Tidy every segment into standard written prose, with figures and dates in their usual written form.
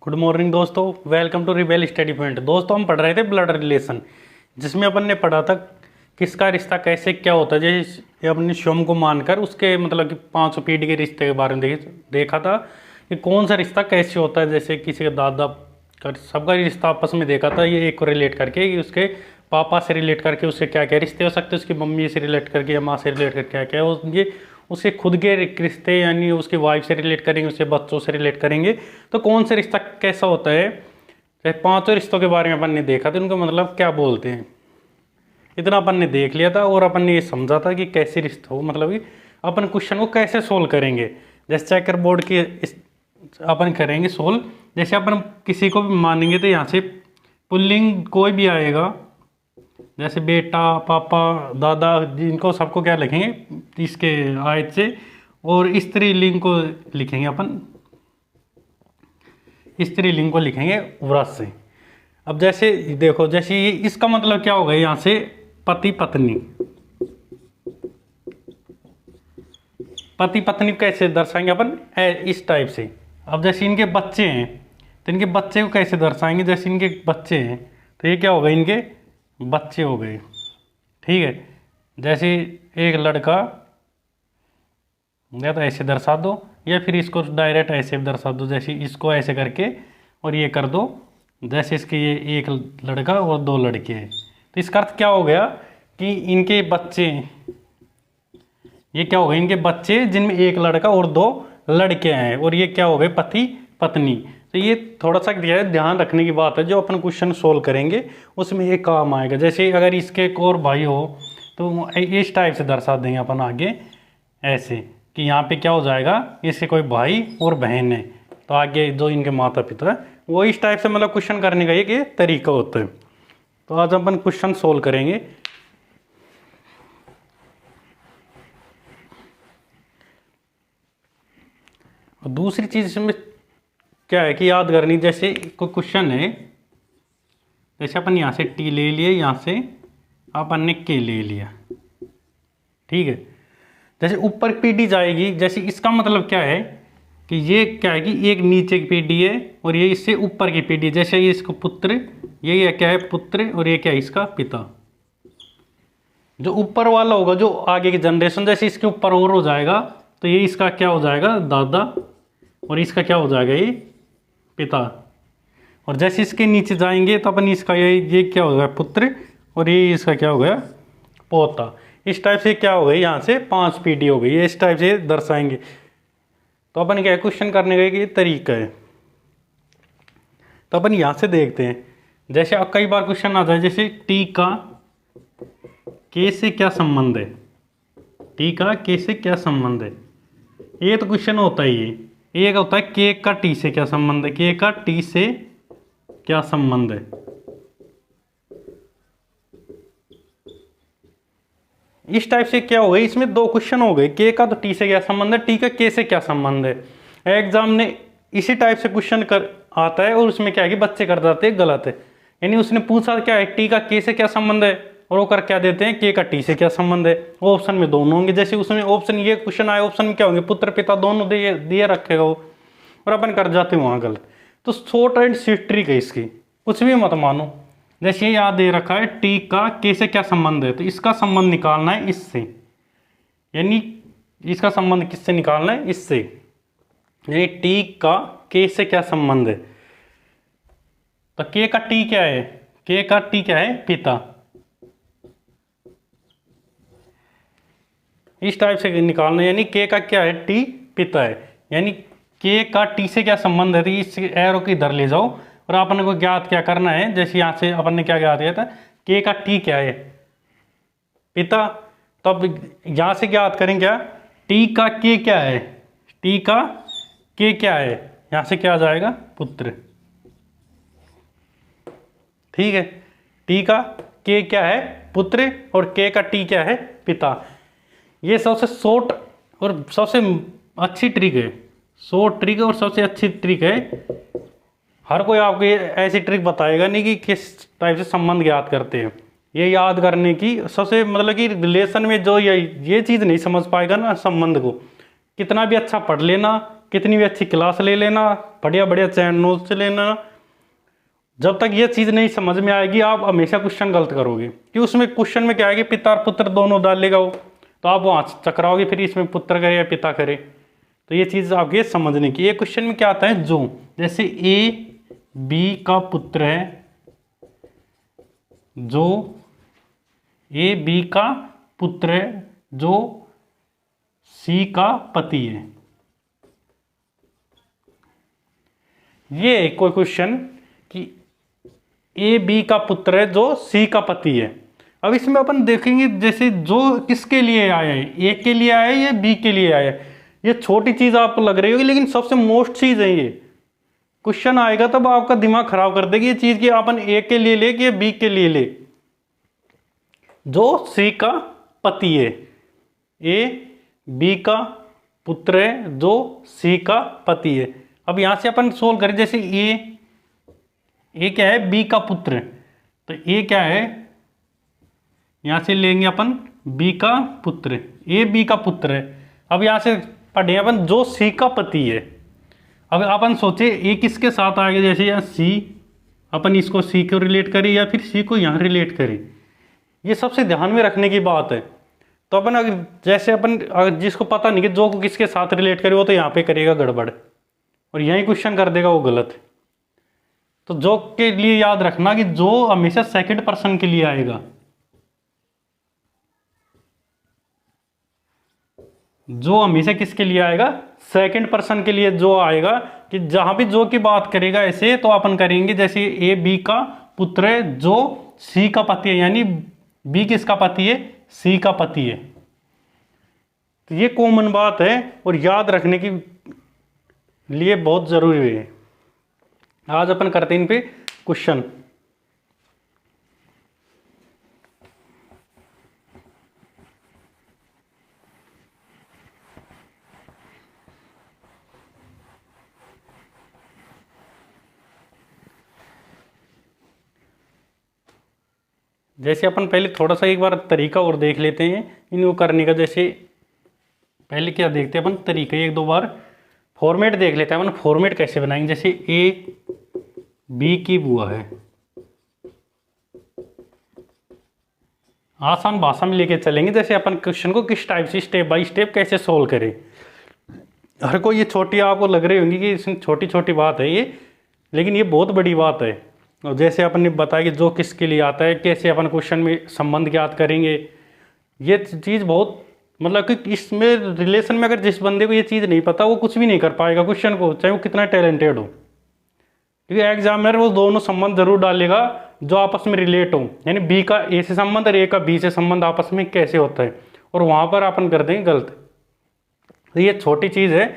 Good morning दोस्तों, welcome to rebel study point. दोस्तों हम पढ़ रहे थे ब्लड रिलेशन, जिसमें अपन ने पढ़ा था किसका रिश्ता कैसे क्या होता है। जैसे अपने शिवम को मानकर उसके मतलब कि 500 पीढ़ी के रिश्ते के बारे में देखा था कि कौन सा रिश्ता कैसे होता है। जैसे किसी के दादा का सबका रिश्ता आपस में देखा था, ये एक को रिलेट करके कि उसके पापा से रिलेट करके उसके क्या क्या रिश्ते हो सकते हैं, उसकी मम्मी से रिलेट करके या माँ से रिलेट करके क्या क्या ये उसके खुद के रिश्ते यानी उसकी वाइफ से रिलेट करेंगे, उसके बच्चों से रिलेट करेंगे। तो कौन सा रिश्ता कैसा होता है, पांचों रिश्तों के बारे में अपन ने देखा था, उनको मतलब क्या बोलते हैं, इतना अपन ने देख लिया था। और अपन ने ये समझा था कि कैसे रिश्ता हो, मतलब कि अपन क्वेश्चन को कैसे सोल्व करेंगे। जैसे चेकर बोर्ड की अपन करेंगे सोल्व। जैसे अपन किसी को भी मानेंगे तो यहाँ से पुल्लिंग कोई भी आएगा, जैसे बेटा पापा दादा, जिनको सबको क्या लिखेंगे इसके आयत से, और स्त्रीलिंग को लिखेंगे अपन, स्त्रीलिंग को लिखेंगे व्रत से। अब जैसे देखो, जैसे ये इसका मतलब क्या होगा, यहाँ से पति पत्नी, पति पत्नी कैसे दर्शाएंगे अपन, इस टाइप से। अब जैसे इनके बच्चे हैं तो इनके बच्चे को कैसे दर्शाएंगे, जैसे इनके बच्चे हैं तो ये क्या होगा, इनके बच्चे हो गए, ठीक है। जैसे एक लड़का या तो ऐसे दर्शा दो, या फिर इसको डायरेक्ट ऐसे भी दर्शा दो, जैसे इसको ऐसे करके और ये कर दो, जैसे इसके ये एक लड़का और दो लड़के हैं। तो इसका अर्थ क्या हो गया कि इनके बच्चे, ये क्या हो गए, इनके बच्चे जिनमें एक लड़का और दो लड़के हैं, और ये क्या हो गए, पति पत्नी। तो ये थोड़ा सा ध्यान रखने की बात है, जो अपन क्वेश्चन सोल्व करेंगे उसमें ये काम आएगा। जैसे अगर इसके एक और भाई हो तो इस टाइप से दर्शा देंगे अपन आगे, ऐसे कि यहाँ पे क्या हो जाएगा, इसके कोई भाई और बहन है तो आगे जो इनके माता पिता है, वो इस टाइप से मतलब क्वेश्चन करने का एक ये तरीका होता है। तो आज अपन क्वेश्चन सोल्व करेंगे। और दूसरी चीज़ इसमें क्या है कि याद करनी, जैसे कोई क्वेश्चन है, जैसे अपन यहाँ से टी ले लिए, यहाँ से अपन ने के ले लिया, ठीक है। जैसे ऊपर पीडी जाएगी, जैसे इसका मतलब क्या है कि ये क्या है कि एक नीचे की पीडी है और ये इससे ऊपर की पीडी है। जैसे ये इसका पुत्र, ये क्या है पुत्र, और ये क्या है इसका पिता। जो ऊपर वाला होगा, जो आगे की जनरेशन, जैसे इसके ऊपर और हो जाएगा तो ये इसका क्या हो जाएगा, दादा, और इसका क्या हो जाएगा, ये पिता। और जैसे इसके नीचे जाएंगे तो अपन इसका ये क्या हो गया, पुत्र, और ये इसका क्या हो गया, पोता। इस टाइप से क्या हो गई, यहाँ से 5 पीढ़ी हो गई, इस टाइप से दर्शाएंगे। तो अपन क्या क्वेश्चन करने का ये तरीका है। तो अपन यहाँ से देखते हैं, जैसे अब कई बार क्वेश्चन आता है, जैसे टी का के से क्या संबंध है, टी का के से क्या संबंध है, ये तो क्वेश्चन होता ही है। एक होता है के का टी से क्या संबंध है, के का टी से क्या संबंध है। इस टाइप से क्या हो गई, इसमें 2 क्वेश्चन हो गए, के का तो टी से क्या संबंध है, टी का के से क्या संबंध है। एग्जाम ने इसी टाइप से क्वेश्चन कर आता है और उसमें क्या है कि बच्चे कर जाते हैं गलत है। यानी उसने पूछा क्या है, टी का के से क्या संबंध है, और वो कर क्या देते हैं, के का टी से क्या संबंध है। वो ऑप्शन में दोनों होंगे, जैसे उसमें ऑप्शन ये क्वेश्चन आए, ऑप्शन में क्या होंगे, पुत्र पिता दोनों दिए रखेगा वो, और अपन कर जाते हैं वहाँ गलत। तो शॉर्ट एंड स्वीट ट्रिक है इसकी, कुछ भी मत मानो। जैसे ये याद दे रखा है, टी का के से क्या संबंध है, तो इसका संबंध निकालना है इससे, यानी इसका संबंध किससे निकालना है, इससे। यानी टी का के से क्या संबंध है, तो के का टी क्या है, के का टी क्या है, पिता। इस टाइप से निकालना, यानी के का क्या है, टी पिता है। यानी के का टी से क्या संबंध है, तो इस एरो को इधर ले जाओ और आपने को ज्ञात क्या करना है। जैसे यहाँ से अपन ने क्या ज्ञात किया था, के का टी क्या है, पिता। तो अब यहाँ से ज्ञात करें क्या, टी का के क्या है, टी का के क्या है, यहाँ से क्या आ जाएगा, पुत्र, ठीक है। टी का के क्या है, पुत्र, और के का टी क्या है, पिता। ये सबसे शॉर्ट और सबसे अच्छी ट्रिक है, शॉर्ट ट्रिक है और सबसे अच्छी ट्रिक है। हर कोई आपको ऐसी ट्रिक बताएगा नहीं कि किस टाइप से संबंध ज्ञात करते हैं। ये याद करने की सबसे मतलब कि रिलेशन में जो ये चीज़ नहीं समझ पाएगा ना, संबंध को कितना भी अच्छा पढ़ लेना, कितनी भी अच्छी क्लास ले लेना, बढ़िया बढ़िया चैनल लेना, जब तक ये चीज़ नहीं समझ में आएगी आप हमेशा क्वेश्चन गलत करोगे। कि उसमें क्वेश्चन में क्या है कि पिता और पुत्र दोनों डालेगा वो, तो आप वहाँ चकराओगे, फिर इसमें पुत्र करे या पिता करे। तो ये चीज़ आपके समझने की। ये क्वेश्चन में क्या आता है, जो जैसे ए बी का पुत्र है, जो ए बी का पुत्र है, जो सी का पति है। ये कोई क्वेश्चन कि ए बी का पुत्र है जो सी का पति है। अब इसमें अपन देखेंगे जैसे जो किसके लिए आया है, ए के लिए आया है या बी के लिए आया है। ये छोटी चीज आपको लग रही होगी, लेकिन सबसे मोस्ट चीज है। ये क्वेश्चन आएगा तब आपका दिमाग खराब कर देगी ये चीज कि अपन ए के लिए ले कि बी के लिए ले। जो सी का पति है, ए बी का पुत्र है जो सी का पति है। अब यहां से अपन सोल्व करें, जैसे ए क्या है, बी का पुत्र है, तो ए क्या है, यहां से लेंगे अपन बी का पुत्र, ए बी का पुत्र है। अब यहां से पढ़े अपन जो सी का पति है। अब अपन सोचे ए किसके साथ आएगा, जैसे यहाँ सी, अपन इसको सी को रिलेट करें या फिर सी को यहाँ रिलेट करें। ये सबसे ध्यान में रखने की बात है। तो अपन अगर जैसे अपन अगर जिसको पता नहीं कि जो को किसके साथ रिलेट करे, वो तो यहाँ पे करेगा गड़बड़ और यही क्वेश्चन कर देगा वो गलत। तो जो के लिए याद रखना कि जो हमेशा सेकंड पर्सन के लिए आएगा, जो हमेशा किसके लिए आएगा, सेकंड पर्सन के लिए जो आएगा। कि जहां भी जो की बात करेगा ऐसे, तो अपन करेंगे जैसे ए बी का पुत्र है जो सी का पति है, यानी बी किसका पति है, सी का पति है। तो ये कॉमन बात है और याद रखने की लिए बहुत जरूरी है। आज अपन करते हैं इन पे क्वेश्चन। जैसे अपन पहले थोड़ा सा एक बार तरीका और देख लेते हैं इनको करने का। जैसे पहले क्या देखते हैं अपन तरीका, एक दो बार फॉर्मेट देख लेते हैं अपन फॉर्मेट कैसे बनाएंगे। जैसे ए बी की बुआ है, आसान भाषा में लेके चलेंगे। जैसे अपन क्वेश्चन को किस टाइप से स्टेप बाय स्टेप कैसे सोल्व करें। हर कोई ये छोटी आपको लग रही होंगी कि इसमें छोटी छोटी बात है ये, लेकिन ये बहुत बड़ी बात है। और जैसे अपन ने बताया कि जो किसके लिए आता है, कैसे अपन क्वेश्चन में संबंध ज्ञात करेंगे, ये चीज़ बहुत मतलब कि इसमें रिलेशन में अगर जिस बंदे को ये चीज़ नहीं पता वो कुछ भी नहीं कर पाएगा क्वेश्चन को, चाहे वो कितना टैलेंटेड हो। क्योंकि एग्जामिनर वो दोनों संबंध जरूर डालेगा जो आपस में रिलेट हो, यानी बी का ए से संबंध और ए का बी से संबंध आपस में कैसे होता है, और वहाँ पर अपन कर देंगे गलत। तो ये छोटी चीज़ है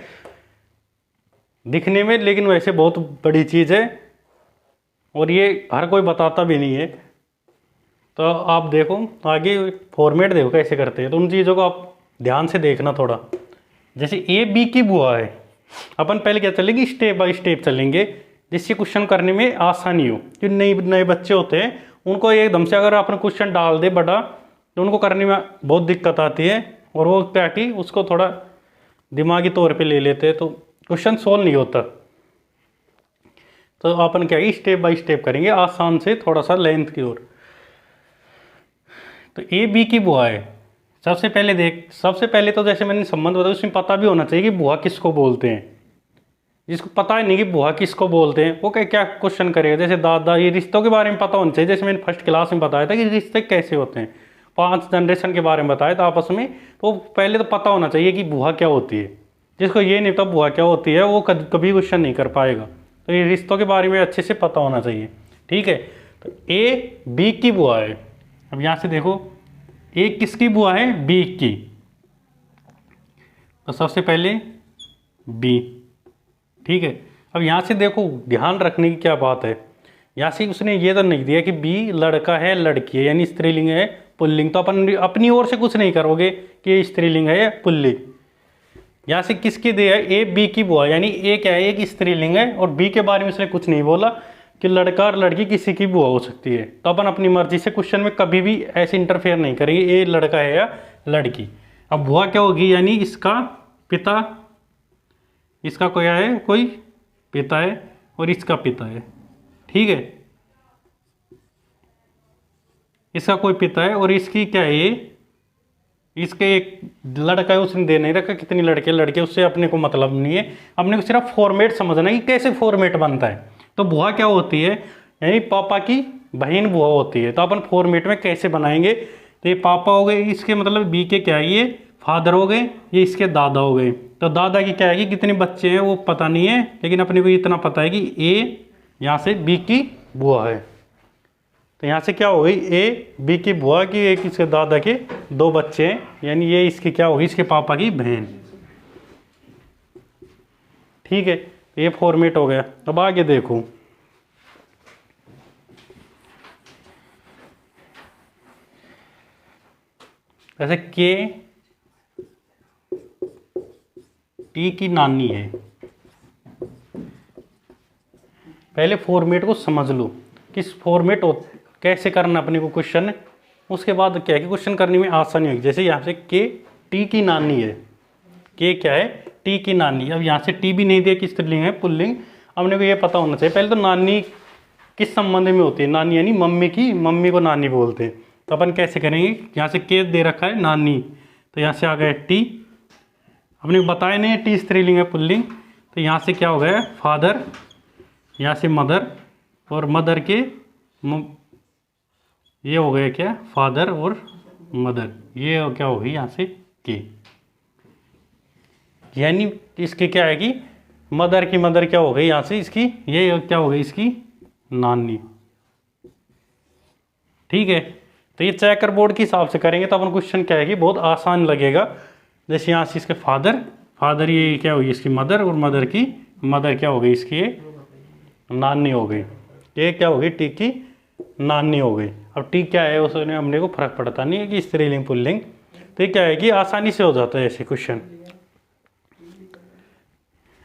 दिखने में, लेकिन वैसे बहुत बड़ी चीज़ है और ये हर कोई बताता भी नहीं है। तो आप देखो आगे फॉर्मेट देखो कैसे करते हैं, तो उन चीज़ों को आप ध्यान से देखना थोड़ा। जैसे ए बी की बुआ है, अपन पहले क्या चलेंगे, स्टेप बाय स्टेप चलेंगे जिससे क्वेश्चन करने में आसानी हो। जो नए बच्चे होते हैं उनको एकदम से अगर अपन क्वेश्चन डाल दे बड़ा, तो उनको करने में बहुत दिक्कत आती है और वो क्या कि उसको थोड़ा दिमागी तौर पे ले लेते हैं, तो क्वेश्चन सोल्व नहीं होता। तो अपन क्या स्टेप बाय स्टेप करेंगे, आसान से थोड़ा सा लेंथ की ओर। तो ए बी की बुआ है, सबसे पहले तो जैसे मैंने संबंध बताया उसमें पता भी होना चाहिए कि बुआ किसको बोलते हैं। जिसको पता है नहीं कि बुआ किसको बोलते हैं वो क्या क्वेश्चन करेगा। जैसे दादा, ये रिश्तों के बारे में पता होना चाहिए। जैसे मैंने फर्स्ट क्लास में बताया था कि रिश्ते कैसे होते हैं, 5 जनरेशन के बारे में बताया था आपस में, तो पहले तो पता होना चाहिए कि बुआ क्या होती है। जिसको ये नहीं पता बुआ क्या होती है वो कभी क्वेश्चन नहीं कर पाएगा। तो ये रिश्तों के बारे में अच्छे से पता होना चाहिए, ठीक है। तो ए बी की बुआ है, अब यहाँ से देखो ए किसकी बुआ है, बी की। तो सबसे पहले बी, ठीक है। अब यहाँ से देखो ध्यान रखने की क्या बात है, यहाँ से उसने ये तो नहीं दिया कि बी लड़का है लड़की है, यानी स्त्रीलिंग है पुल्लिंग। तो अपन अपनी ओर से कुछ नहीं करोगे कि ये स्त्रीलिंग है या पुल्लिंग। यहाँ से किसकी दिया है, ए बी की बुआ, यानी ए क्या है, एक स्त्रीलिंग है और बी के बारे में उसने कुछ नहीं बोला कि लड़का और लड़की किसी की बुआ हो सकती है। तो अपन अपनी मर्जी से क्वेश्चन में कभी भी ऐसे इंटरफेयर नहीं करेंगे ये लड़का है या लड़की। अब बुआ क्या होगी, यानी इसका पिता इसका कोई है, कोई पिता है और इसका पिता है, ठीक है। इसका कोई पिता है और इसकी क्या है, ये इसके एक लड़का है, उसने दे नहीं रखा कितनी लड़के लड़के, उससे अपने को मतलब नहीं है, अपने को सिर्फ फॉर्मेट समझना है कि कैसे फॉर्मेट बनता है। तो बुआ क्या होती है, यानी पापा की बहन बुआ होती है। तो अपन फॉर्मेट में कैसे बनाएंगे, तो ये पापा हो गए, इसके मतलब बी के क्या है, ये फादर हो गए, ये इसके दादा हो गए। तो दादा की क्या है कि कितने बच्चे हैं वो पता नहीं है, लेकिन अपने को इतना पता है कि ए यहाँ से बी की बुआ है। तो यहाँ से क्या हो गई, ए बी की बुआ की, एक इसके दादा के 2 बच्चे हैं, यानी ये इसकी क्या होगी, इसके पापा की बहन, ठीक है। ये फॉर्मेट हो गया। अब आगे देखो, जैसे के टी की नानी है। पहले फॉर्मेट को समझ लो, किस फॉर्मेट कैसे करना अपने को क्वेश्चन, उसके बाद क्या है कि क्वेश्चन करने में आसानी होगी। जैसे यहाँ से के टी की नानी है, के क्या है, टी की नानी। अब यहाँ से टी भी नहीं दिया, किस स्त्रीलिंग है, पुल्लिंग। अपने को ये पता होना चाहिए पहले तो नानी किस संबंध में होती है, नानी यानी मम्मी की, मम्मी को नानी बोलते हैं। तो अपन कैसे करेंगे, यहाँ से के दे रखा है नानी, तो यहाँ से आ गया टी, अपने को बताया नहीं टी स्त्रीलिंग है पुल्लिंग, तो यहाँ से क्या हो गया फादर, यहाँ से मदर, और मदर के ये हो गया क्या, फादर और मदर, ये क्या हो गई यहाँ से के, यानी इसके क्या है कि मदर की मदर क्या हो गई यहाँ से इसकी, ये क्या हो गई इसकी नानी, ठीक है। तो ये चेकर बोर्ड के हिसाब से करेंगे तो अपन क्वेश्चन क्या है कि बहुत आसान लगेगा। जैसे यहाँ से इसके फादर, फादर ये क्या होगी इसकी मदर, और मदर की मदर क्या हो गई इसकी ये नानी हो गई, ये क्या हो गई टी की नानी हो गई। अब टी क्या है उसने हमने को फर्क पड़ता नहीं है कि स्त्रीलिंग पुल्लिंग, तो ये क्या है कि आसानी से हो जाता है ऐसे क्वेश्चन।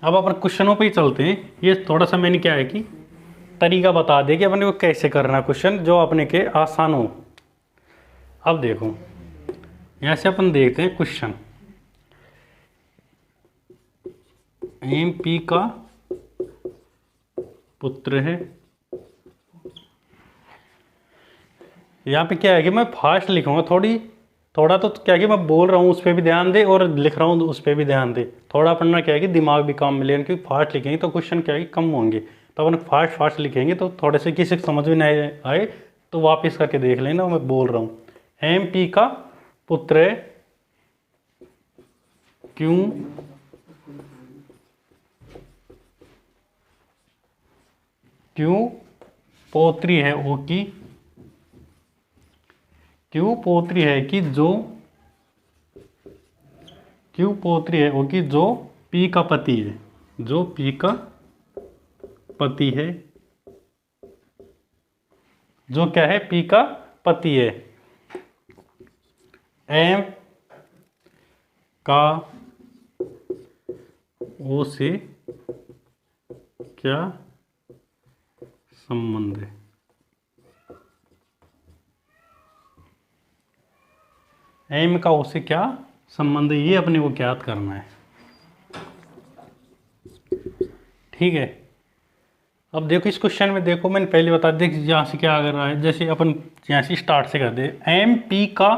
अब अपन क्वेश्चनों पे ही चलते हैं। ये थोड़ा सा मैंने क्या है कि तरीका बता दिया कि अपने को कैसे करना क्वेश्चन जो अपने के आसान हो। अब देखो यहाँ से अपन देखते हैं क्वेश्चन, MP का पुत्र है। यहाँ पे क्या है कि मैं फास्ट लिखूंगा, थोड़ा तो क्या है कि मैं बोल रहा हूँ उस पर भी ध्यान दे और लिख रहा हूँ उस पर भी ध्यान दे। थोड़ा पढ़ना क्या है कि दिमाग भी काम मिलेगा, क्योंकि फास्ट लिखेंगे तो क्वेश्चन क्या है कि कम होंगे। तो अपन फास्ट लिखेंगे तो थोड़े से किसी समझ में नहीं आए तो वापस करके देख लेना, मैं बोल रहा हूँ। MP का पुत्र है, क्यों पोत्री है ओ की, क्यों पोत्री है कि जो, क्यों पोत्री है ओ की जो P का पति है, जो P का पति है, जो क्या है P का पति है। M का O से क्या संबंध है, M का O से क्या संबंध है, ये अपने को ज्ञात करना है, ठीक है। अब देखो इस क्वेश्चन में देखो मैंने पहले बता दिया यहाँ से क्या कर रहा है। जैसे अपन यहाँ से स्टार्ट से कर दे, MP का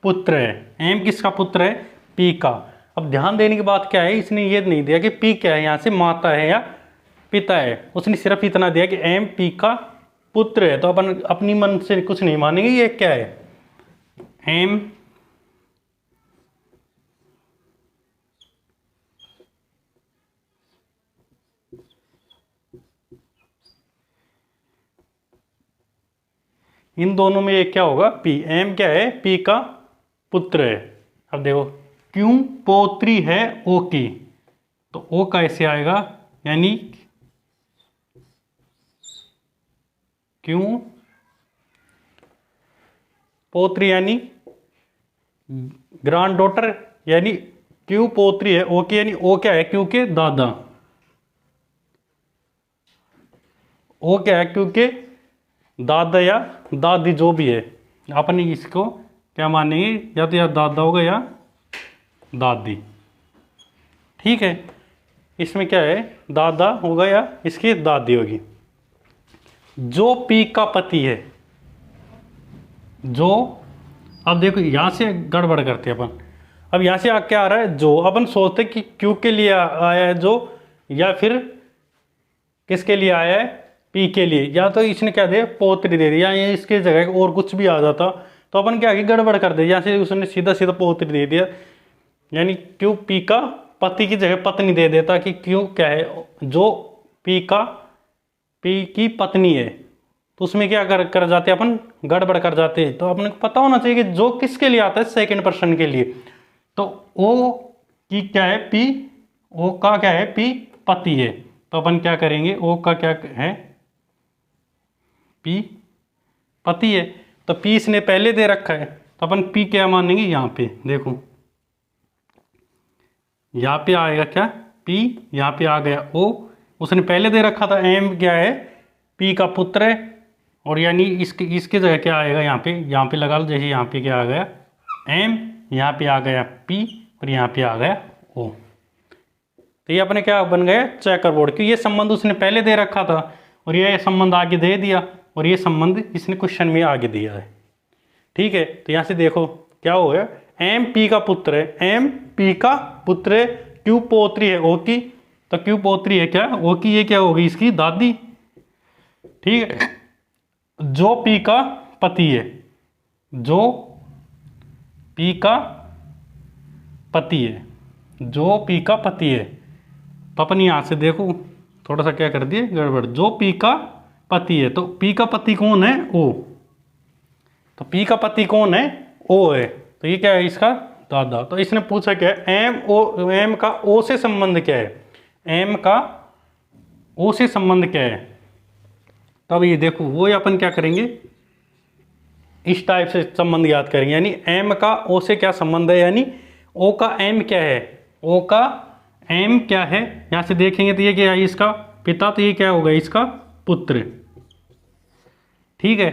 पुत्र है, M किसका पुत्र है, P का। अब ध्यान देने की बात क्या है, इसने ये नहीं दिया कि P क्या है, यहाँ से माता है या पिता है, उसने सिर्फ इतना दिया कि MP का पुत्र है। तो अपन अपनी मन से कुछ नहीं मानेंगे, ये क्या है M इन दोनों में एक क्या होगा P, M क्या है P का पुत्र है। अब देखो क्यों पोत्री है O की, तो O कैसे आएगा, यानी क्यों पोत्री यानी ग्रैंड डॉटर, यानी क्यों पोत्री है O की, यानी O क्या है क्योंकि दादा, O क्या है क्योंकि दादा या दादी जो भी है, अपन इसको क्या मानेंगे, या दादा होगा या दादी, ठीक है। इसमें क्या है, दादा होगा या इसकी दादी होगी। जो पी का पति है, जो, अब देखो यहां से गड़बड़ करते हैं अपन। अब यहां से क्या आ रहा है, जो अपन सोचते कि क्यों के लिए आया है जो, या फिर किसके लिए आया है, पी के लिए, या तो इसने क्या दिया, पोत्री दे दिया, या इसके जगह और कुछ भी आ जाता तो अपन क्या आगे गड़बड़ कर दे। यहाँ से उसने सीधा सीधा पोत्री दे दिया, यानी क्यों पी का पति की जगह पत्नी दे देता कि क्यों क्या है, जो पी की पत्नी है, तो उसमें क्या कर जाते हैं अपन, गड़बड़ कर जाते हैं। तो अपने को पता होना चाहिए कि जो किसके लिए आता है, सेकंड पर्सन के लिए। तो ओ की क्या है, पी, ओ का क्या है, पी पति है, तो अपन क्या करेंगे, ओ का क्या है, पी पति है, तो पी इसने पहले दे रखा है, तो अपन पी क्या मानेंगे, यहां पे देखो, यहां पे आएगा क्या, पी, यहां पे आ गया ओ, उसने पहले दे रखा था। एम क्या है, पी का पुत्र है, और यानी इसके जगह क्या आएगा, यहाँ पे लगा लो, जैसे यहाँ पे क्या आ गया, एम, यहाँ पे आ गया पी, और यहाँ पे आ गया ओ। तो ये अपने क्या बन गया, चेकर बोर्ड, क्योंकि ये संबंध उसने पहले दे रखा था, और ये संबंध आगे दे दिया, और ये संबंध इसने क्वेश्चन में आगे दिया है। ठीक है, तो यहाँ से देखो क्या हो गया, एम पी का पुत्र है, एम पी का पुत्र है, क्यू पोत्री है ओ की, तो क्यू पोत्री है क्या, ओ की, ये क्या होगी, इसकी दादी। ठीक है, जो पी का पति है, जो पी का पति है, जो पी का पति है, तो अपन यहां से देखो थोड़ा सा क्या कर दिए गड़बड़, जो पी का पति है, तो पी का पति कौन है, ओ, तो पी का पति कौन है, ओ है, तो ये क्या है, इसका दादा। तो इसने पूछा क्या है, एम का ओ से संबंध क्या है, एम का ओ से संबंध क्या है। तब ये देखो वो अपन क्या करेंगे, इस टाइप से संबंध याद करेंगे, यानी एम का ओ से क्या संबंध है, यानी ओ का एम क्या है, ओ का एम क्या है, यहां से देखेंगे तो ये क्या है, इसका पिता, तो ये क्या होगा, इसका पुत्र। ठीक है,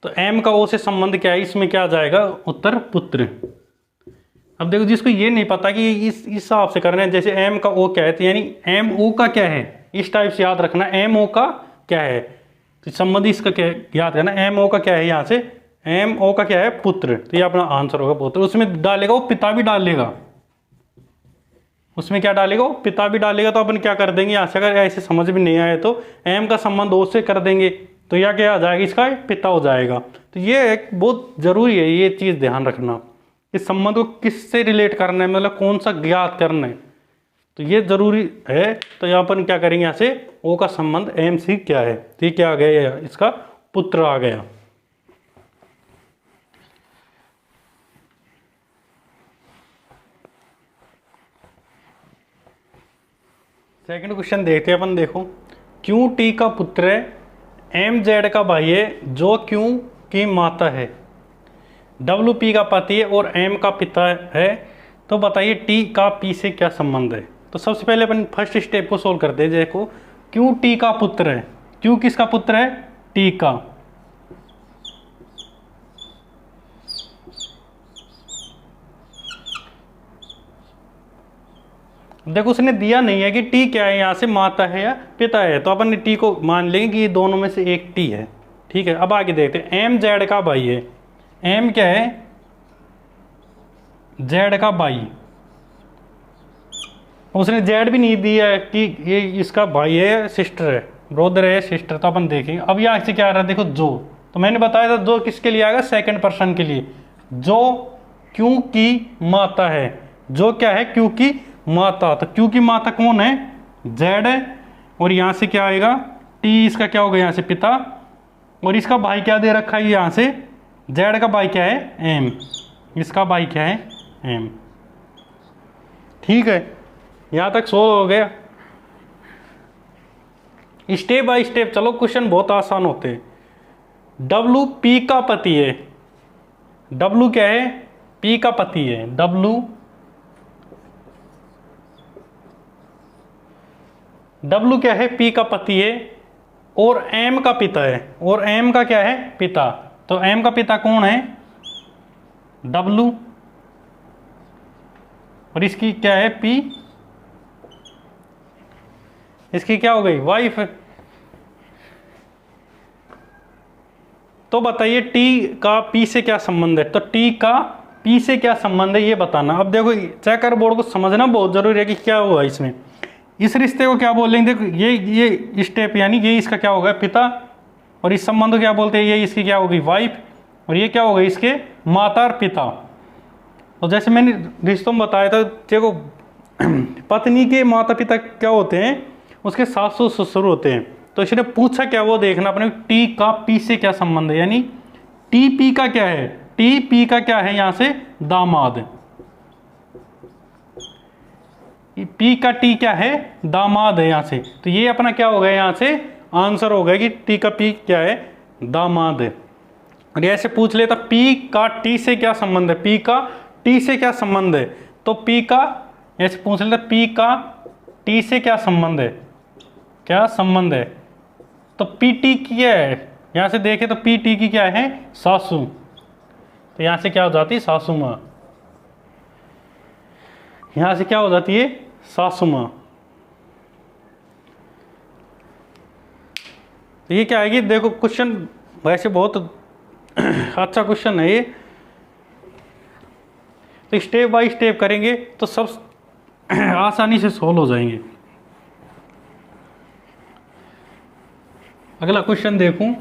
तो एम का ओ से संबंध क्या है, इसमें क्या आ जाएगा, उत्तर पुत्र। अब देखो जिसको ये नहीं पता कि इस हिसाब से करना है, जैसे एम का ओ क्या है, तो यानी एम ओ का क्या है, इस टाइप से याद रखना, एम ओ का क्या है, तो संबंध इसका क्या याद करना, एम ओ का क्या है, यहाँ से एम ओ का क्या है, पुत्र, तो ये अपना आंसर होगा पुत्र। उसमें डालेगा वो पिता भी डालेगा, उसमें क्या डालेगा वो पिता भी डालेगा, तो अपन क्या कर देंगे, यहाँ से अगर ऐसे समझ में नहीं आए तो एम का संबंध ओ से कर देंगे, तो यह क्या आ जाएगा, इसका पिता हो जाएगा। तो ये एक बहुत जरूरी है, ये चीज ध्यान रखना, इस संबंध को किससे रिलेट करना है, मतलब कौन सा ज्ञात करना है, तो ये जरूरी है। तो यहाँ पर क्या करेंगे, यहाँ से ओ का संबंध एम से क्या है, तो ये क्या आ गया, इसका पुत्र आ गया। सेकंड क्वेश्चन देखते हैं अपन, देखो, क्यों टी का पुत्र है, एम जेड का भाई है, जो क्यों की माता है, डब्ल्यू पी का पति है और एम का पिता है, तो बताइए टी का पी से क्या संबंध है। तो सबसे पहले अपन फर्स्ट स्टेप को सोल्व करते हैं। देखो क्यों टी का पुत्र है, क्यों किसका पुत्र है, टी का, देखो उसने दिया नहीं है कि टी क्या है, यहां से माता है या पिता है, तो अपन टी को मान लेंगे कि ये दोनों में से एक टी है। ठीक है, अब आगे देखते हैं, एम जेड का भाई है, एम क्या है, जेड का भाई, उसने जेड भी नहीं दिया है कि ये इसका भाई है, सिस्टर है, ब्रदर है, सिस्टर, तो अपन देखेंगे। अब यहाँ से क्या आ रहा है, देखो जो, तो मैंने बताया था जो किसके लिए आएगा, सेकंड पर्सन के लिए, जो क्यों की माता है, जो क्या है, क्यों की माता, तो क्यों की माता कौन है, जेड है, और यहां से क्या आएगा, टी इसका क्या होगा, यहां से पिता, और इसका भाई क्या दे रखा है, यहां से जेड का भाई क्या है, एम, इसका भाई क्या है, एम। ठीक है, यहां तक सोल्व हो गया। स्टेप बाय स्टेप चलो, क्वेश्चन बहुत आसान होते हैं। डब्लू पी का पति है, डब्लू क्या है, पी का पति है, डब्लू क्या है, पी का पति है, और एम का पिता है, और एम का क्या है, पिता, तो एम का पिता कौन है, डब्लू, और इसकी क्या है, पी, इसकी क्या हो गई, वाइफ। तो बताइए टी का पी से क्या संबंध है, तो टी का पी से क्या संबंध है ये बताना। अब देखो चेकर बोर्ड को समझना बहुत जरूरी है कि क्या हुआ इसमें। इस रिश्ते को क्या बोलेंगे, देखो ये स्टेप यानी ये इसका क्या होगा, पिता, और इस संबंध को क्या बोलते हैं, ये इसकी क्या होगी, वाइफ, और ये क्या होगा, इसके माता और पिता। और जैसे मैंने रिश्तों में बताया था, देखो पत्नी के माता पिता क्या होते हैं, उसके सासू ससुर होते हैं। तो इसने पूछा क्या वो देखना अपने, टी का पी से क्या संबंध है, यानी टी पी का क्या है, टी पी का क्या है यहाँ से, दामाद। पी का टी क्या है, दामाद है यहाँ से। तो ये अपना क्या हो गया, यहाँ से आंसर हो गया कि टी का पी क्या है, दामाद है। और ऐसे पूछ लेता पी का टी से क्या संबंध है, पी का टी से क्या संबंध है, तो पी का, ऐसे पूछ लेता पी का टी से क्या संबंध है, क्या संबंध है, तो पी टी की क्या है, यहाँ से देखे तो पी टी की क्या है, सासू। तो यहाँ से क्या हो जाती है, सासू माँ। यहाँ से क्या हो जाती है, सासू माँ। तो ये क्या है कि देखो क्वेश्चन वैसे बहुत अच्छा क्वेश्चन है ये। तो स्टेप बाय स्टेप करेंगे तो सब आसानी से सोल्व हो जाएंगे। अगला क्वेश्चन देखूं,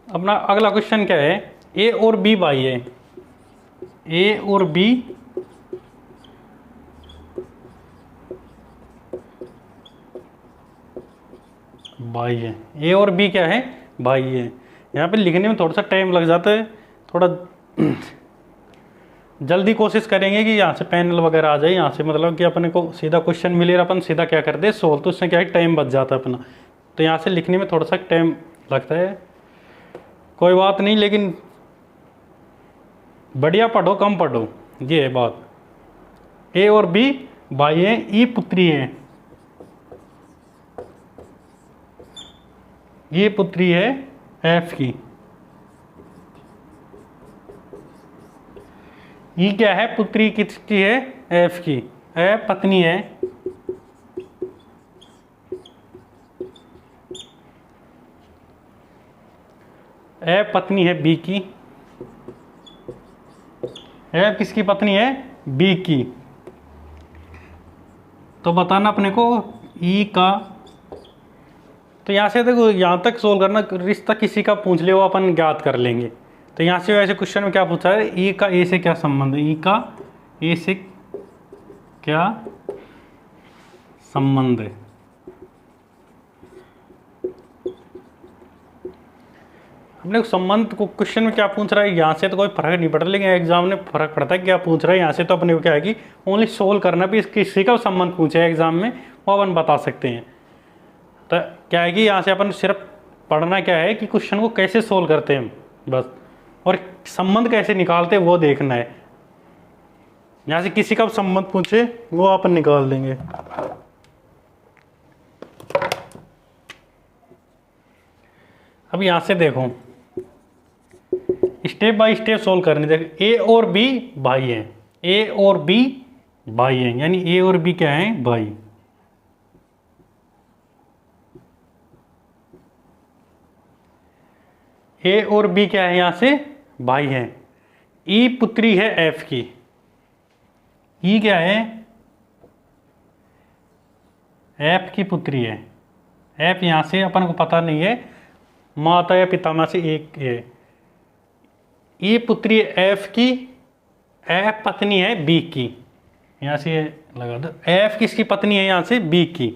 अपना अगला क्वेश्चन क्या है, ए और बी भाई है, ए और बी भाई है, ए और बी क्या है, भाई है। यहाँ पे लिखने में थोड़ा सा टाइम लग जाता है, थोड़ा जल्दी कोशिश करेंगे कि यहाँ से पैनल वगैरह आ जाए, यहाँ से मतलब कि अपने को सीधा क्वेश्चन मिले, अपन सीधा क्या कर दे सोल्व, तो उससे क्या है टाइम बच जाता है अपना। तो यहाँ से लिखने में थोड़ा सा टाइम लगता है, कोई बात नहीं, लेकिन बढ़िया पढ़ो कम पढ़ो, ये है बात। ए और बी भाई है, ई पुत्री है, ये पुत्री है एफ की, ये क्या है, पुत्री किसकी है, एफ की, एफ पत्नी है, एफ पत्नी है बी की, एफ किसकी पत्नी है, बी की। तो बताना अपने को ई का, तो यहाँ से देखो यहाँ तक सोल्व करना, रिश्ता किसी का पूछ ले वो अपन ज्ञात कर लेंगे। तो यहाँ से वैसे क्वेश्चन में क्या पूछा है, ई का ए से क्या संबंध है, ई का ए से क्या संबंध है। अपने को संबंध को क्वेश्चन में क्या पूछ रहा है, यहाँ से तो कोई फर्क नहीं पड़ता, लेकिन एग्जाम में फर्क पड़ता है क्या पूछ रहा है। यहाँ से तो अपने को क्या है कि ओनली सोल्व करना भी, किसी का संबंध पूछे एग्जाम में वो अपन बता सकते हैं। तो क्या है कि यहाँ से अपन सिर्फ पढ़ना क्या है कि क्वेश्चन को कैसे सोल्व करते हैं बस, और संबंध कैसे निकालते हैं वो देखना है। यहाँ से किसी का संबंध पूछे वो अपन निकाल देंगे। अब यहाँ से देखो स्टेप बाय स्टेप सोल्व करने, देखो ए और बी भाई हैं, ए और बी भाई हैं, यानी ए और बी क्या है, भाई। ए और बी क्या है, यहाँ से भाई हैं। ई पुत्री है एफ की, ई क्या है, एफ की पुत्री है। एफ यहाँ से अपन को पता नहीं है, माता या पिता में से एक है। ई पुत्री एफ की, एफ पत्नी है बी की, यहाँ से लगा दो। एफ किसकी पत्नी है, यहाँ से बी की,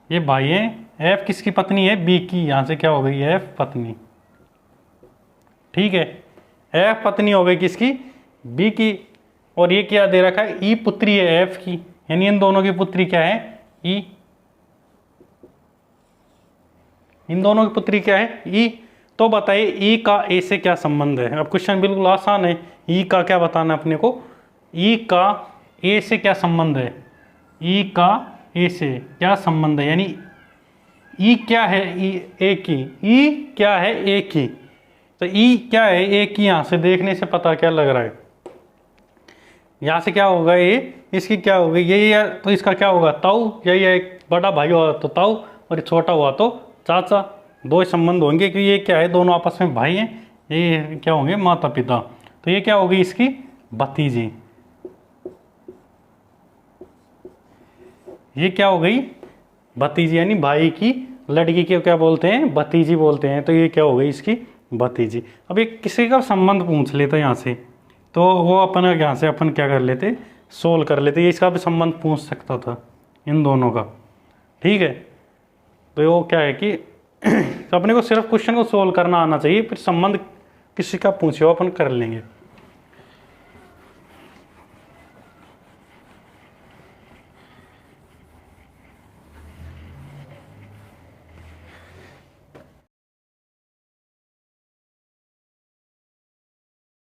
ये भाई है। एफ किसकी पत्नी है, बी की, यहाँ से क्या हो गई, एफ पत्नी। ठीक है, एफ पत्नी हो गई किसकी, बी की। और ये क्या दे रखा है, ई पुत्री है एफ की, यानी इन दोनों की पुत्री क्या है, ई। इन दोनों की पुत्री क्या है, ई। तो बताइए ई का ए से क्या संबंध है। अब क्वेश्चन बिल्कुल आसान है, ई का क्या बताना अपने को, ई का ए से क्या संबंध है, ई का ए से क्या संबंध है, यानी ई क्या है, ई ए की, ई क्या है ए की। तो ई क्या है, ए की, यहाँ से देखने से पता क्या लग रहा है, यहाँ से क्या होगा, ये इसकी क्या होगी, ये तो इसका क्या होगा, ताऊ, यही एक बड़ा भाई हुआ तो ताऊ और छोटा हुआ तो चाचा। दो ही संबंध होंगे क्योंकि ये क्या है, दोनों आपस में भाई हैं, ये क्या होंगे, माता पिता। तो ये क्या होगी इसकी भतीजी। ये क्या हो गई भतीजी, यानी भाई की लड़की के क्या बोलते हैं, भतीजी बोलते हैं। तो ये क्या हो गई इसकी भतीजी। अब एक किसी का संबंध पूछ लेते यहाँ से, तो वो अपन यहाँ से अपन क्या कर लेते, सोल्व कर लेते। ये इसका भी संबंध पूछ सकता था इन दोनों का, ठीक है। तो वो क्या है कि अपने को सिर्फ क्वेश्चन को सोल्व करना आना चाहिए, फिर संबंध किसी का पूछे हो अपन कर लेंगे।